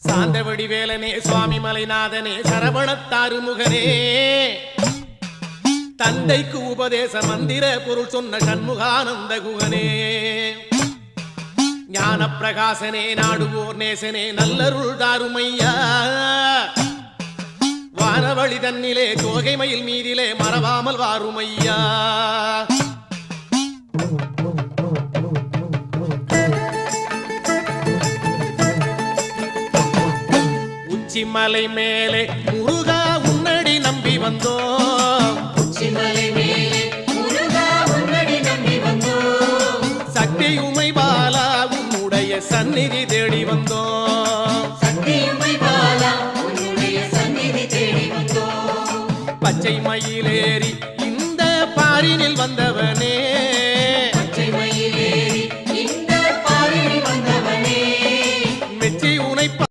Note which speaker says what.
Speaker 1: சாந்தவடி வேலனே சுவாமி மலைநாதனே சரவணத்தாறு முகனே தந்தைக்கு உபதேச மந்திர பொருள் சொன்ன சண்முகானந்த குகனே ஞான பிரகாசனே நாடுவோர் நேசனே நல்லருள் தாருமையா வானவழி தன்னிலே தோகை மயில் மீதிலே மறவாமல் வாருமையா உச்சிமலை மேலே முருகா உன்னடி நம்பி வந்தோம்
Speaker 2: உச்சிமலை மேலே முருகா உன்னடி நம்பி வந்தோம்
Speaker 1: சக்தியுமை பாலா உன்னுடைய சந்நிதி தேடி வந்தோம்
Speaker 2: சக்தியுமை பாலா உன்னுடைய சந்நிதி தேடி வந்தோம்
Speaker 1: பச்சை மயிலேறி இந்த பாரினில் வந்தவனே